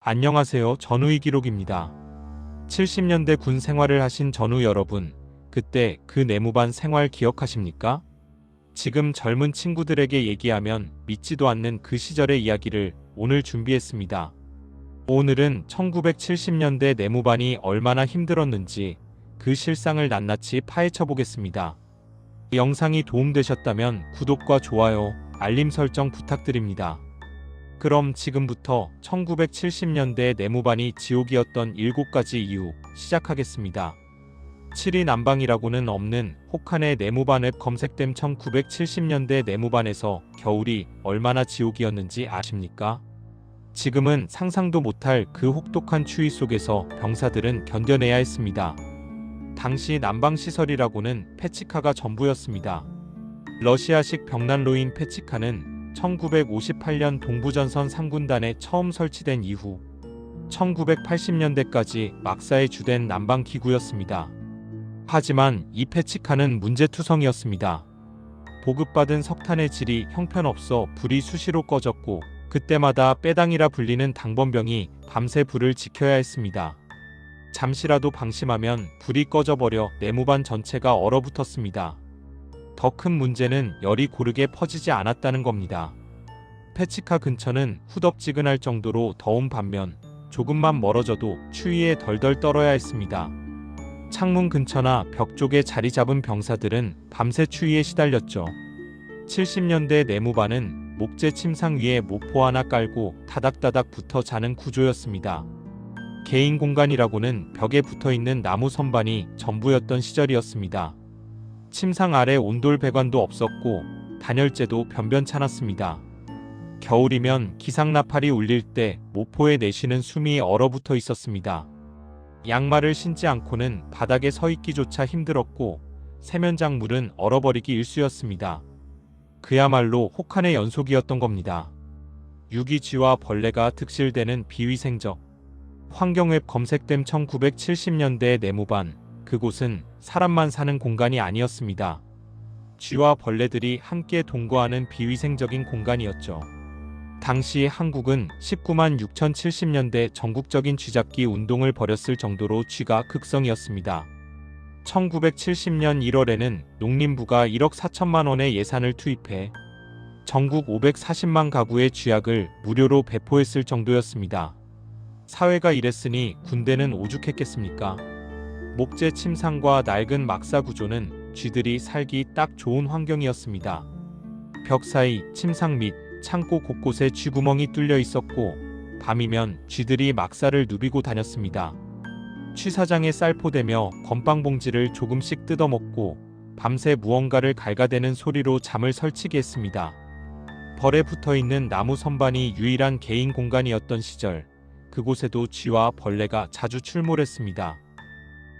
안녕하세요. 전우희 기록입니다. 70년대 군 생활을 하신 전우 여러분, 그때 그 내무반 생활 기억하십니까? 지금 젊은 친구들에게 얘기하면 믿지도 않는 그 시절의 이야기를 오늘 준비했습니다. 오늘은 1970년대 내무반이 얼마나 힘들었는지 그 실상을 낱낱이 파헤쳐 보겠습니다. 영상이 도움되셨다면 구독과 좋아요, 알림 설정 부탁드립니다. 그럼 지금부터 1970년대 내무반이 지옥이었던 7가지 이유 시작하겠습니다. 7위 난방이라고는 없는 혹한의 내무반 앱 검색됨 1970년대 내무반에서 겨울이 얼마나 지옥이었는지 아십니까? 지금은 상상도 못할 그 혹독한 추위 속에서 병사들은 견뎌내야 했습니다. 당시 난방시설이라고는 페치카가 전부였습니다. 러시아식 벽난로인 페치카는 1958년 동부전선 3군단에 처음 설치된 이후 1980년대까지 막사의 주된 난방기구였습니다. 하지만 이 페치카는 문제투성이었습니다. 보급받은 석탄의 질이 형편없어 불이 수시로 꺼졌고 그때마다 빼당이라 불리는 당번병이 밤새 불을 지켜야 했습니다. 잠시라도 방심하면 불이 꺼져버려 내무반 전체가 얼어붙었습니다. 더 큰 문제는 열이 고르게 퍼지지 않았다는 겁니다. 페치카 근처는 후덥지근할 정도로 더운 반면 조금만 멀어져도 추위에 덜덜 떨어야 했습니다. 창문 근처나 벽 쪽에 자리 잡은 병사들은 밤새 추위에 시달렸죠. 70년대 내무반은 목재 침상 위에 모포 하나 깔고 다닥다닥 붙어 자는 구조였습니다. 개인 공간이라고는 벽에 붙어있는 나무 선반이 전부였던 시절이었습니다. 침상 아래 온돌 배관도 없었고 단열재도 변변찮았습니다. 겨울이면 기상나팔이 울릴 때 모포에 내쉬는 숨이 얼어붙어 있었습니다. 양말을 신지 않고는 바닥에 서 있기조차 힘들었고 세면장물은 얼어버리기 일쑤였습니다. 그야말로 혹한의 연속이었던 겁니다. 유기쥐와 벌레가 득실되는 비위생적 환경웹 검색됨 1970년대 내무반, 그곳은 사람만 사는 공간이 아니었습니다. 쥐와 벌레들이 함께 동거하는 비위생적인 공간이었죠. 당시 한국은 19만 6,070년대 전국적인 쥐잡기 운동을 벌였을 정도로 쥐가 극성이었습니다. 1970년 1월에는 농림부가 1억 4천만 원의 예산을 투입해 전국 540만 가구의 쥐약을 무료로 배포했을 정도였습니다. 사회가 이랬으니 군대는 오죽했겠습니까? 목재 침상과 낡은 막사 구조는 쥐들이 살기 딱 좋은 환경이었습니다. 벽 사이, 침상 및 창고 곳곳에 쥐구멍이 뚫려 있었고 밤이면 쥐들이 막사를 누비고 다녔습니다. 취사장에 쌀포대며 건빵봉지를 조금씩 뜯어먹고 밤새 무언가를 갈가대는 소리로 잠을 설치게 했습니다. 벌에 붙어있는 나무 선반이 유일한 개인 공간이었던 시절, 그곳에도 쥐와 벌레가 자주 출몰했습니다.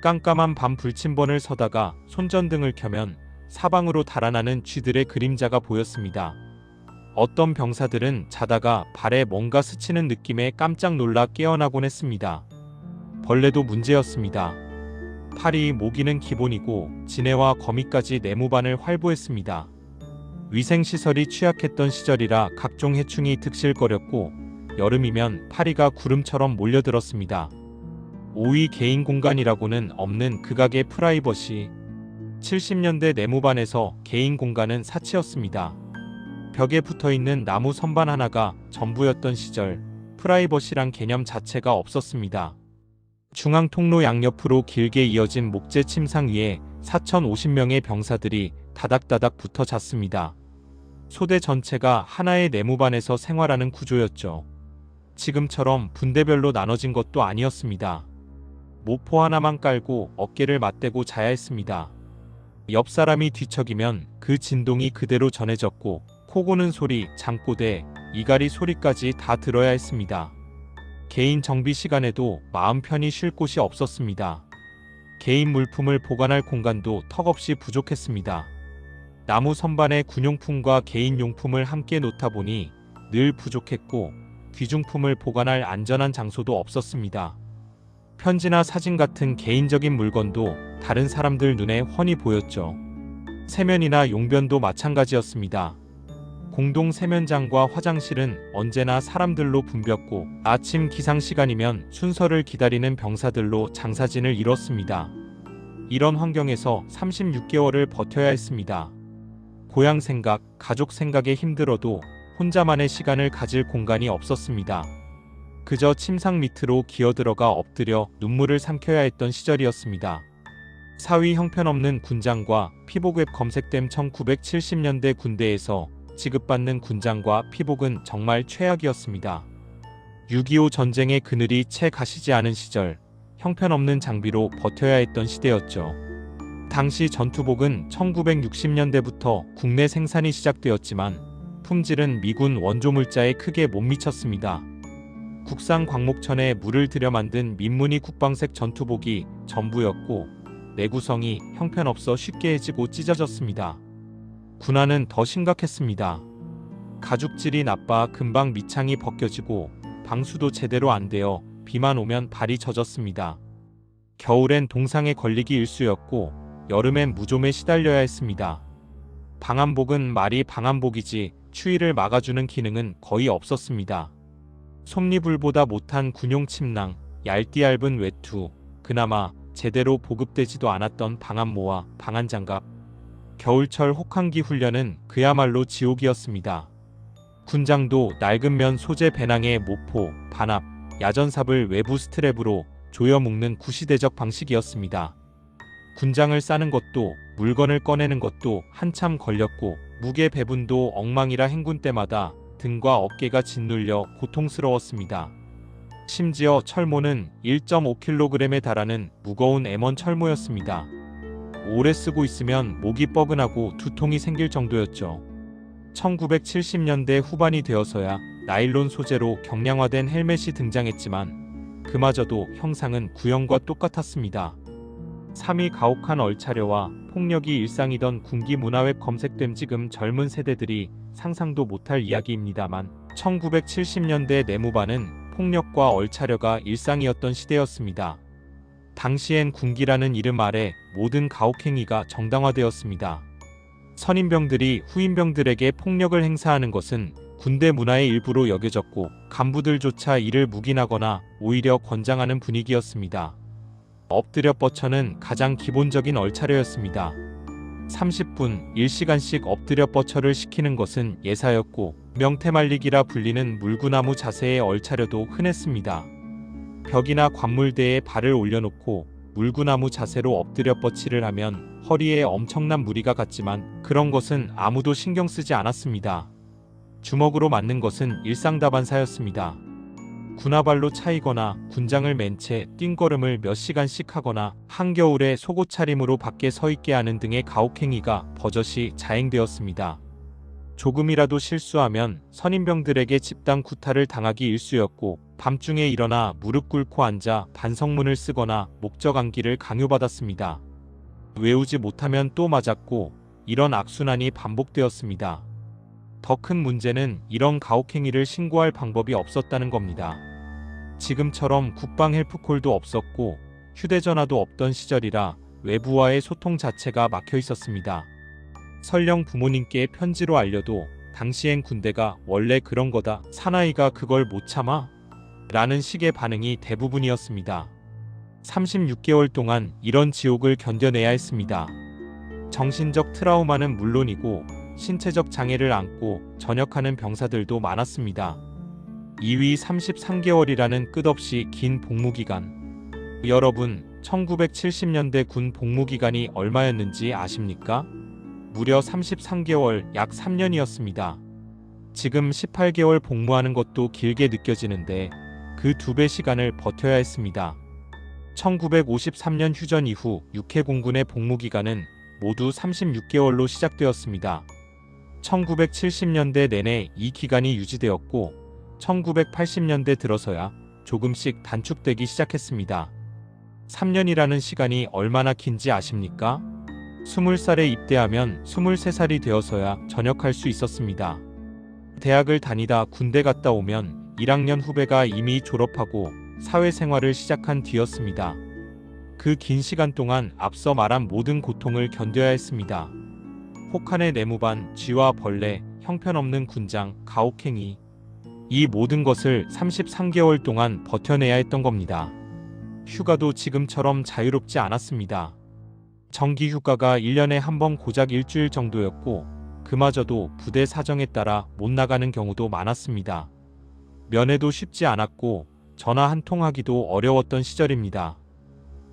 깜깜한 밤 불침번을 서다가 손전등을 켜면 사방으로 달아나는 쥐들의 그림자가 보였습니다. 어떤 병사들은 자다가 발에 뭔가 스치는 느낌에 깜짝 놀라 깨어나곤 했습니다. 벌레도 문제였습니다. 파리, 모기는 기본이고 지네와 거미까지 내무반을 활보했습니다. 위생시설이 취약했던 시절이라 각종 해충이 득실거렸고 여름이면 파리가 구름처럼 몰려들었습니다. 5위 개인 공간이라고는 없는 극악의 프라이버시. 70년대 내무반에서 개인 공간은 사치였습니다. 벽에 붙어있는 나무 선반 하나가 전부였던 시절, 프라이버시란 개념 자체가 없었습니다. 중앙 통로 양옆으로 길게 이어진 목재 침상 위에 4,050명의 병사들이 다닥다닥 붙어 잤습니다. 소대 전체가 하나의 내무반에서 생활하는 구조였죠. 지금처럼 분대별로 나눠진 것도 아니었습니다. 모포 하나만 깔고 어깨를 맞대고 자야 했습니다. 옆 사람이 뒤척이면 그 진동이 그대로 전해졌고 코 고는 소리, 잠꼬대, 이갈이 소리까지 다 들어야 했습니다. 개인 정비 시간에도 마음 편히 쉴 곳이 없었습니다. 개인 물품을 보관할 공간도 턱없이 부족했습니다. 나무 선반에 군용품과 개인 용품을 함께 놓다 보니 늘 부족했고 귀중품을 보관할 안전한 장소도 없었습니다. 편지나 사진 같은 개인적인 물건도 다른 사람들 눈에 훤히 보였죠. 세면이나 용변도 마찬가지였습니다. 공동 세면장과 화장실은 언제나 사람들로 붐볐고 아침 기상 시간이면 순서를 기다리는 병사들로 장사진을 이뤘습니다. 이런 환경에서 36개월을 버텨야 했습니다. 고향 생각, 가족 생각에 힘들어도 혼자만의 시간을 가질 공간이 없었습니다. 그저 침상 밑으로 기어들어가 엎드려 눈물을 삼켜야 했던 시절이었습니다. 사위 형편없는 군장과 피복웹 검색됨 1970년대 군대에서 지급받는 군장과 피복은 정말 최악이었습니다. 6.25 전쟁의 그늘이 채 가시지 않은 시절, 형편없는 장비로 버텨야 했던 시대였죠. 당시 전투복은 1960년대부터 국내 생산이 시작되었지만 품질은 미군 원조물자에 크게 못 미쳤습니다. 국산 광목천에 물을 들여 만든 민무늬 국방색 전투복이 전부였고 내구성이 형편없어 쉽게 해지고 찢어졌습니다. 군화는 더 심각했습니다. 가죽질이 나빠 금방 밑창이 벗겨지고 방수도 제대로 안 되어 비만 오면 발이 젖었습니다. 겨울엔 동상에 걸리기 일쑤였고 여름엔 무좀에 시달려야 했습니다. 방한복은 말이 방한복이지 추위를 막아주는 기능은 거의 없었습니다. 솜니불보다 못한 군용 침낭, 얇디얇은 외투, 그나마 제대로 보급되지도 않았던 방한모와 방한장갑. 겨울철 혹한기 훈련은 그야말로 지옥이었습니다. 군장도 낡은 면 소재 배낭에 모포, 반압, 야전삽을 외부 스트랩으로 조여 묶는 구시대적 방식이었습니다. 군장을 싸는 것도 물건을 꺼내는 것도 한참 걸렸고 무게 배분도 엉망이라 행군 때마다 등과 어깨가 짓눌려 고통스러웠습니다. 심지어 철모는 1.5kg에 달하는 무거운 M1 철모였습니다. 오래 쓰고 있으면 목이 뻐근하고 두통이 생길 정도였죠. 1970년대 후반이 되어서야 나일론 소재로 경량화된 헬멧이 등장했지만 그마저도 형상은 구형과 똑같았습니다. 3위 가혹한 얼차려와 폭력이 일상이던 군기 문화웹 검색됨. 지금 젊은 세대들이 상상도 못할 이야기입니다만 1970년대 내무반은 폭력과 얼차려가 일상이었던 시대였습니다. 당시엔 군기라는 이름 아래 모든 가혹행위가 정당화되었습니다. 선임병들이 후임병들에게 폭력을 행사하는 것은 군대 문화의 일부로 여겨졌고 간부들조차 이를 묵인하거나 오히려 권장하는 분위기였습니다. 엎드려 뻗쳐는 가장 기본적인 얼차려였습니다. 30분 1시간씩 엎드려 뻗쳐를 시키는 것은 예사였고 명태말리기라 불리는 물구나무 자세의 얼차려도 흔했습니다. 벽이나 관물대에 발을 올려놓고 물구나무 자세로 엎드려 뻗치를 하면 허리에 엄청난 무리가 갔지만 그런 것은 아무도 신경 쓰지 않았습니다. 주먹으로 맞는 것은 일상다반사였습니다. 군화발로 차이거나 군장을 맨 채 뛴걸음을 몇 시간씩 하거나 한겨울에 속옷 차림으로 밖에 서 있게 하는 등의 가혹행위가 버젓이 자행되었습니다. 조금이라도 실수하면 선임병들에게 집단 구타를 당하기 일쑤였고 밤중에 일어나 무릎 꿇고 앉아 반성문을 쓰거나 목적 암기를 강요받았습니다. 외우지 못하면 또 맞았고 이런 악순환이 반복되었습니다. 더 큰 문제는 이런 가혹행위를 신고할 방법이 없었다는 겁니다. 지금처럼 국방 헬프콜도 없었고 휴대전화도 없던 시절이라 외부와의 소통 자체가 막혀 있었습니다. 설령 부모님께 편지로 알려도 당시엔 군대가 원래 그런 거다, 사나이가 그걸 못 참아? 라는 식의 반응이 대부분이었습니다. 36개월 동안 이런 지옥을 견뎌내야 했습니다. 정신적 트라우마는 물론이고 신체적 장애를 안고 전역하는 병사들도 많았습니다. 2위 33개월이라는 끝없이 긴 복무기간. 여러분, 1970년대 군 복무기간이 얼마였는지 아십니까? 무려 33개월, 약 3년이었습니다. 지금 18개월 복무하는 것도 길게 느껴지는데 그 2배 시간을 버텨야 했습니다. 1953년 휴전 이후 육해 공군의 복무기간은 모두 36개월로 시작되었습니다. 1970년대 내내 이 기간이 유지되었고 1980년대 들어서야 조금씩 단축되기 시작했습니다. 3년이라는 시간이 얼마나 긴지 아십니까? 20살에 입대하면 23살이 되어서야 전역할 수 있었습니다. 대학을 다니다 군대 갔다 오면 1학년 후배가 이미 졸업하고 사회생활을 시작한 뒤였습니다. 그 긴 시간 동안 앞서 말한 모든 고통을 견뎌야 했습니다. 혹한의 내무반, 쥐와 벌레, 형편없는 군장, 가혹행위. 이 모든 것을 33개월 동안 버텨내야 했던 겁니다. 휴가도 지금처럼 자유롭지 않았습니다. 정기 휴가가 1년에 한 번 고작 일주일 정도였고 그마저도 부대 사정에 따라 못 나가는 경우도 많았습니다. 면회도 쉽지 않았고 전화 한 통 하기도 어려웠던 시절입니다.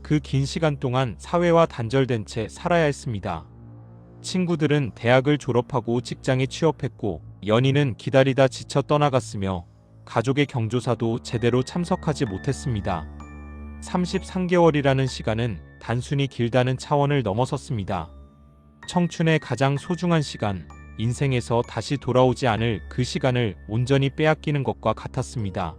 그 긴 시간 동안 사회와 단절된 채 살아야 했습니다. 친구들은 대학을 졸업하고 직장에 취업했고 연인은 기다리다 지쳐 떠나갔으며 가족의 경조사도 제대로 참석하지 못했습니다. 33개월이라는 시간은 단순히 길다는 차원을 넘어섰습니다. 청춘의 가장 소중한 시간, 인생에서 다시 돌아오지 않을 그 시간을 온전히 빼앗기는 것과 같았습니다.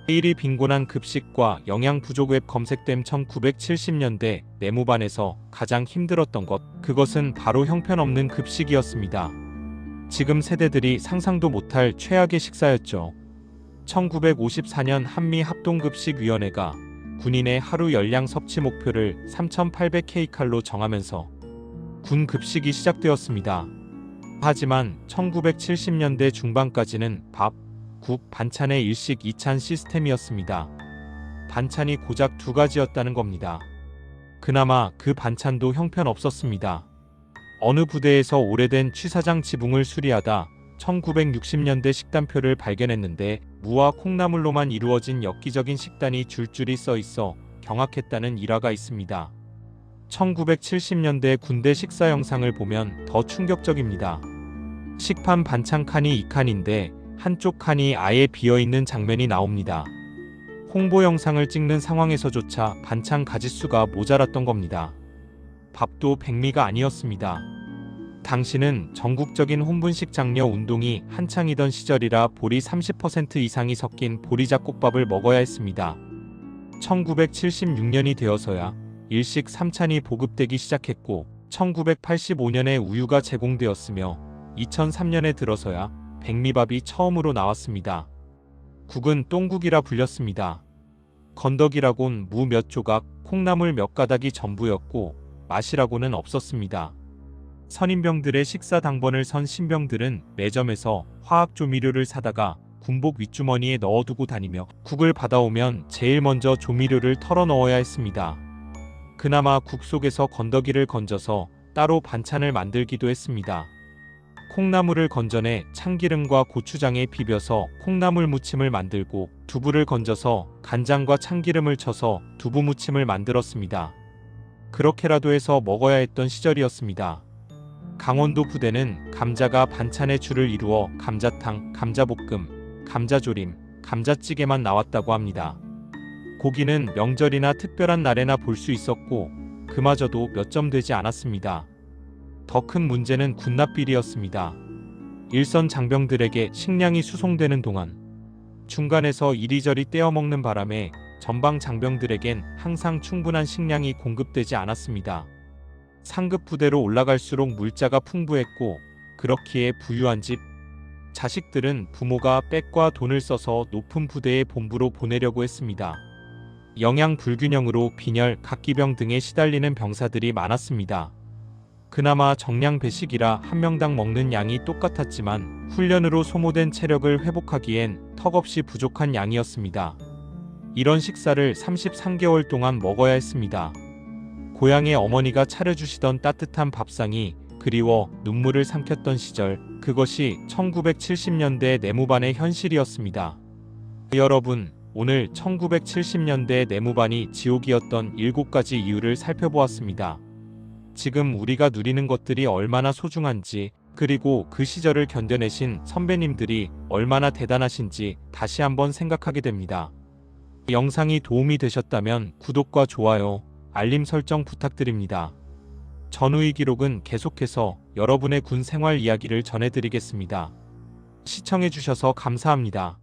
매일이 빈곤한 급식과 영양 부족 웹 검색됨 1970년대 내무반에서 가장 힘들었던 것, 그것은 바로 형편없는 급식이었습니다. 지금 세대들이 상상도 못할 최악의 식사였죠. 1954년 한미합동급식위원회가 군인의 하루 열량 섭취 목표를 3,800kcal로 정하면서 군 급식이 시작되었습니다. 하지만 1970년대 중반까지는 밥, 국, 반찬의 일식 2찬 시스템이었습니다. 반찬이 고작 2가지였다는 겁니다. 그나마 그 반찬도 형편없었습니다. 어느 부대에서 오래된 취사장 지붕을 수리하다 1960년대 식단표를 발견했는데 무와 콩나물로만 이루어진 엽기적인 식단이 줄줄이 써 있어 경악했다는 일화가 있습니다. 1970년대 군대 식사 영상을 보면 더 충격적입니다. 식판 반찬 칸이 2칸인데 한쪽 칸이 아예 비어있는 장면이 나옵니다. 홍보 영상을 찍는 상황에서조차 반찬 가짓수가 모자랐던 겁니다. 밥도 백미가 아니었습니다. 당시는 전국적인 혼분식 장려 운동이 한창이던 시절이라 보리 30% 이상이 섞인 보리잡곡밥을 먹어야 했습니다. 1976년이 되어서야 일식 3찬이 보급되기 시작했고 1985년에 우유가 제공되었으며 2003년에 들어서야 백미밥이 처음으로 나왔습니다. 국은 똥국이라 불렸습니다. 건더기라곤 무 몇 조각, 콩나물 몇 가닥이 전부였고 맛이라고는 없었습니다. 선임병들의 식사 당번을 선 신병들은 매점에서 화학조미료를 사다가 군복 윗주머니에 넣어두고 다니며 국을 받아오면 제일 먼저 조미료를 털어 넣어야 했습니다. 그나마 국 속에서 건더기를 건져서 따로 반찬을 만들기도 했습니다. 콩나물을 건져내 참기름과 고추장에 비벼서 콩나물 무침을 만들고 두부를 건져서 간장과 참기름을 쳐서 두부 무침을 만들었습니다. 그렇게라도 해서 먹어야 했던 시절이었습니다. 강원도 부대는 감자가 반찬의 주를 이루어 감자탕, 감자볶음, 감자조림, 감자찌개만 나왔다고 합니다. 고기는 명절이나 특별한 날에나 볼 수 있었고 그마저도 몇 점 되지 않았습니다. 더 큰 문제는 군납비리였습니다. 일선 장병들에게 식량이 수송되는 동안 중간에서 이리저리 떼어먹는 바람에 전방 장병들에겐 항상 충분한 식량이 공급되지 않았습니다. 상급 부대로 올라갈수록 물자가 풍부했고 그렇기에 부유한 집, 자식들은 부모가 빽과 돈을 써서 높은 부대의 본부로 보내려고 했습니다. 영양 불균형으로 빈혈, 각기병 등에 시달리는 병사들이 많았습니다. 그나마 정량 배식이라 한 명당 먹는 양이 똑같았지만 훈련으로 소모된 체력을 회복하기엔 턱없이 부족한 양이었습니다. 이런 식사를 33개월 동안 먹어야 했습니다. 고향의 어머니가 차려주시던 따뜻한 밥상이 그리워 눈물을 삼켰던 시절, 그것이 1970년대 내무반의 현실이었습니다. 여러분, 오늘 1970년대 내무반이 지옥이었던 7가지 이유를 살펴보았습니다. 지금 우리가 누리는 것들이 얼마나 소중한지, 그리고 그 시절을 견뎌내신 선배님들이 얼마나 대단하신지 다시 한번 생각하게 됩니다. 영상이 도움이 되셨다면 구독과 좋아요, 알림 설정 부탁드립니다. 전우의 기록은 계속해서 여러분의 군 생활 이야기를 전해드리겠습니다. 시청해주셔서 감사합니다.